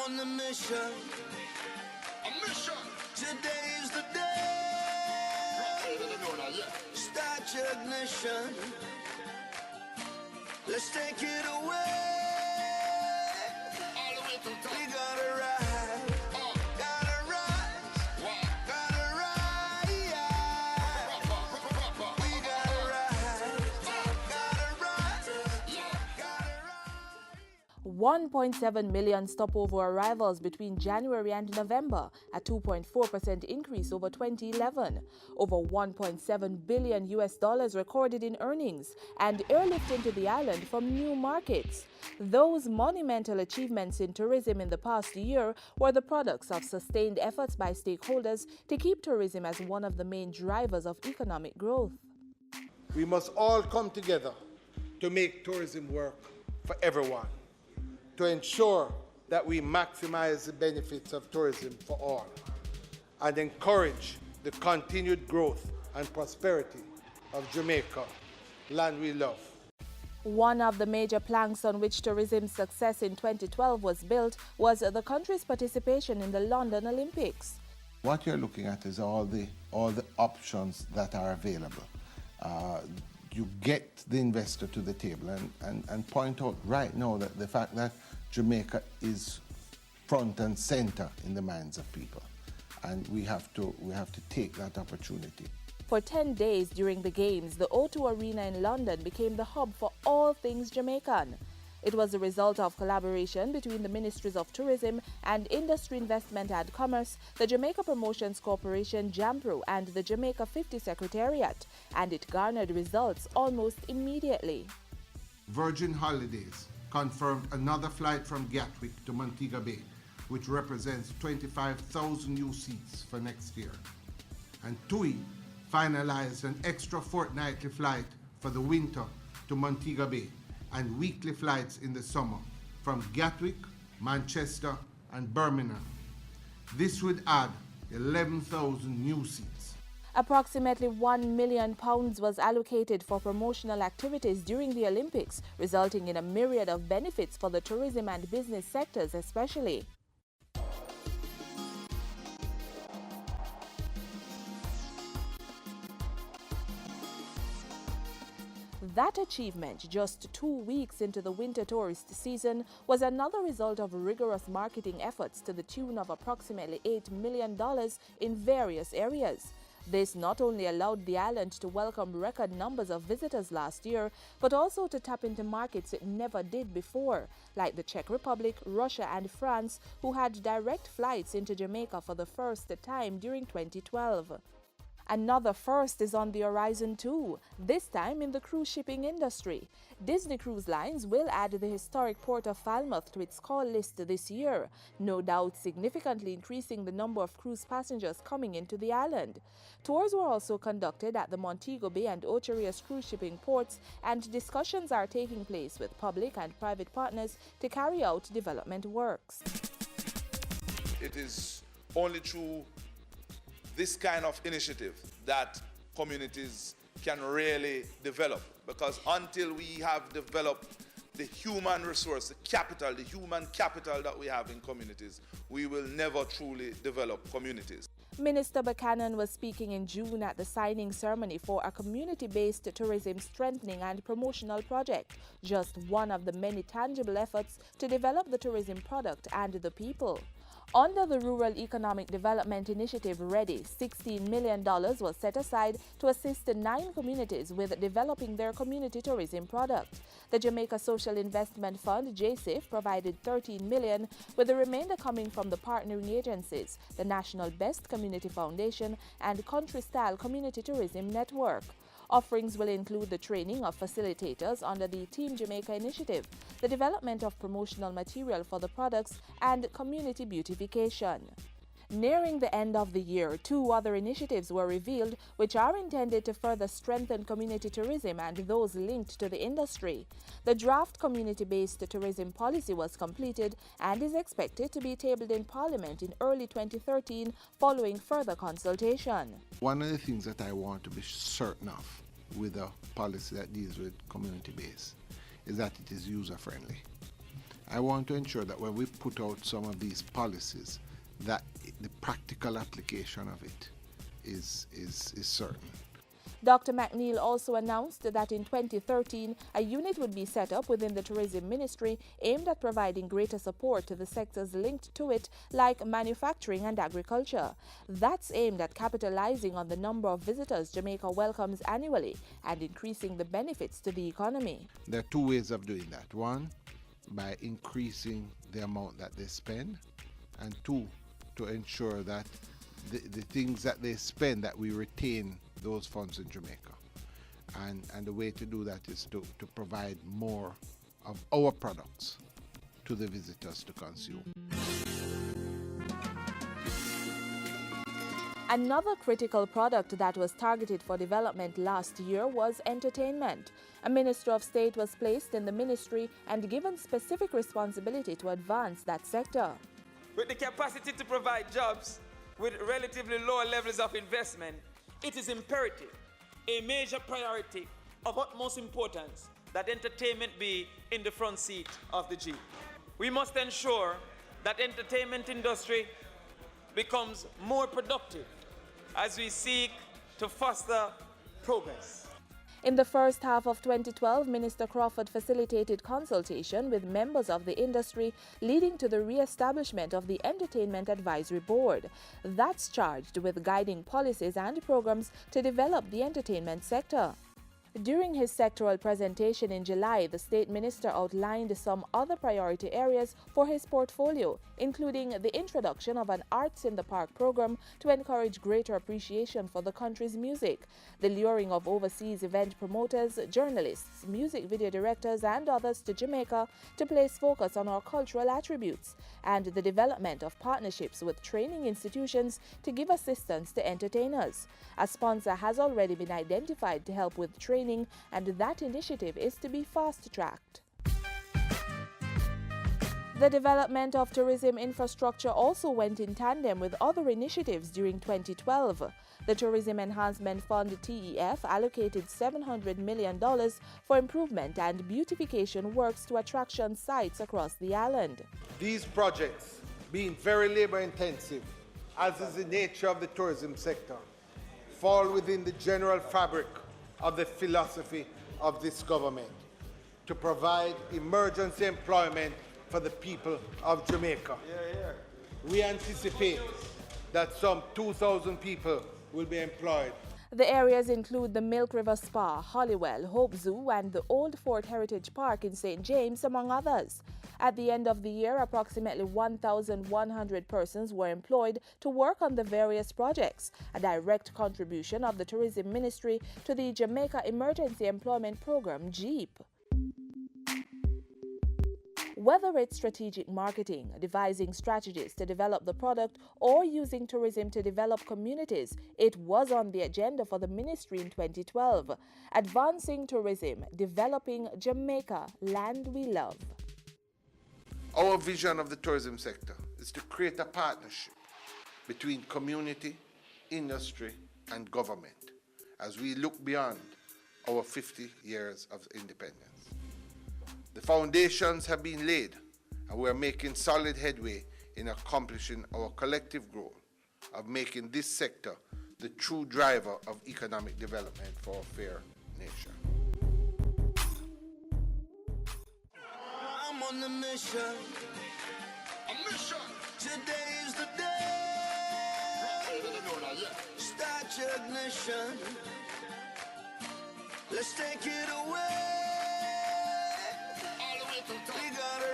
on the mission. A mission. Today is the day. Start your ignition. Let's take it away. All the way to the top. We gotta rise. Gotta rise. Gotta rise. We gotta rise. Gotta rise. Gotta rise. 1.7 million stopover arrivals between January and November, a 2.4% increase over 2011. Over $1.7 billion recorded in earnings and airlift into the island from new markets. Those monumental achievements in tourism in the past year were the products of sustained efforts by stakeholders to keep tourism as one of the main drivers of economic growth. We must all come together to make tourism work for everyone, to ensure that we maximize the benefits of tourism for all, and encourage the continued growth and prosperity of Jamaica, land we love. One of the major planks on which tourism's success in 2012 was built was the country's participation in the London Olympics. What you're looking at is all the options that are available. You get the investor to the table and point out right now that the fact that Jamaica is front and center in the minds of people, and we have to take that opportunity. For 10 days during the Games, the O2 Arena in London became the hub for all things Jamaican. It was the result of collaboration between the Ministries of Tourism and Industry Investment and Commerce, the Jamaica Promotions Corporation JAMPRO, and the Jamaica 50 Secretariat, and it garnered results almost immediately. Virgin Holidays confirmed another flight from Gatwick to Montego Bay, which represents 25,000 new seats for next year. And TUI finalized an extra fortnightly flight for the winter to Montego Bay and weekly flights in the summer from Gatwick, Manchester, and Birmingham. This would add 11,000 new seats. Approximately £1 million was allocated for promotional activities during the Olympics, resulting in a myriad of benefits for the tourism and business sectors especially. That achievement, just 2 weeks into the winter tourist season, was another result of rigorous marketing efforts to the tune of approximately $8 million in various areas. This not only allowed the island to welcome record numbers of visitors last year, but also to tap into markets it never did before, like the Czech Republic, Russia, and France, who had direct flights into Jamaica for the first time during 2012. Another first is on the horizon too, this time in the cruise shipping industry. Disney Cruise Lines will add the historic port of Falmouth to its call list this year, no doubt significantly increasing the number of cruise passengers coming into the island. Tours were also conducted at the Montego Bay and Ocho Rios cruise shipping ports, and discussions are taking place with public and private partners to carry out development works. It is only through this kind of initiative that communities can really develop, because until we have developed the human resource, the capital, the human capital that we have in communities, we will never truly develop communities. Minister Buchanan was speaking in June at the signing ceremony for a community-based tourism strengthening and promotional project, just one of the many tangible efforts to develop the tourism product and the people. Under the Rural Economic Development Initiative READY, $16 million was set aside to assist 9 communities with developing their community tourism product. The Jamaica Social Investment Fund, JSIF, provided $13 million, with the remainder coming from the partnering agencies, the National Best Community Foundation and Country Style Community Tourism Network. Offerings will include the training of facilitators under the Team Jamaica initiative, the development of promotional material for the products, and community beautification. Nearing the end of the year, 2 other initiatives were revealed which are intended to further strengthen community tourism and those linked to the industry. The draft community-based tourism policy was completed and is expected to be tabled in Parliament in early 2013 following further consultation. One of the things that I want to be certain of with a policy that deals with community base is that it is user-friendly. I want to ensure that when we put out some of these policies, that the practical application of it is certain. Dr. McNeil also announced that in 2013, a unit would be set up within the Tourism Ministry aimed at providing greater support to the sectors linked to it, like manufacturing and agriculture. That's aimed at capitalizing on the number of visitors Jamaica welcomes annually and increasing the benefits to the economy. There are two ways of doing that. One, by increasing the amount that they spend, and two, to ensure that the things that they spend, that we retain those funds in Jamaica. And the way to do that is to provide more of our products to the visitors to consume. Another critical product that was targeted for development last year was entertainment. A Minister of State was placed in the ministry and given specific responsibility to advance that sector. With the capacity to provide jobs with relatively lower levels of investment, it is imperative, a major priority of utmost importance, that entertainment be in the front seat of the Jeep. We must ensure that entertainment industry becomes more productive as we seek to foster progress. In the first half of 2012, Minister Crawford facilitated consultation with members of the industry, leading to the re-establishment of the Entertainment Advisory Board. That's charged with guiding policies and programs to develop the entertainment sector. During his sectoral presentation in July, the State Minister outlined some other priority areas for his portfolio, including the introduction of an Arts in the Park program to encourage greater appreciation for the country's music, the luring of overseas event promoters, journalists, music video directors and others to Jamaica to place focus on our cultural attributes, and the development of partnerships with training institutions to give assistance to entertainers. A sponsor has already been identified to help with training, and that initiative is to be fast-tracked. The development of tourism infrastructure also went in tandem with other initiatives during 2012. The Tourism Enhancement Fund TEF allocated $700 million for improvement and beautification works to attraction sites across the island. These projects, being very labor-intensive, as is the nature of the tourism sector, fall within the general fabric of the philosophy of this government to provide emergency employment for the people of Jamaica. We anticipate that some 2,000 people will be employed. The areas include the Milk River Spa, Holywell, Hope Zoo, and the Old Fort Heritage Park in St. James, among others. At the end of the year, approximately 1,100 persons were employed to work on the various projects, a direct contribution of the Tourism Ministry to the Jamaica Emergency Employment Program, JEEP. Whether it's strategic marketing, devising strategies to develop the product, or using tourism to develop communities, it was on the agenda for the ministry in 2012. Advancing tourism, developing Jamaica, land we love. Our vision of the tourism sector is to create a partnership between community, industry, and government as we look beyond our 50 years of independence. The foundations have been laid, and we are making solid headway in accomplishing our collective goal of making this sector the true driver of economic development for a fair nation. I'm on a mission. A mission. Today is the day. Start your ignition. Let's take it away. We gotta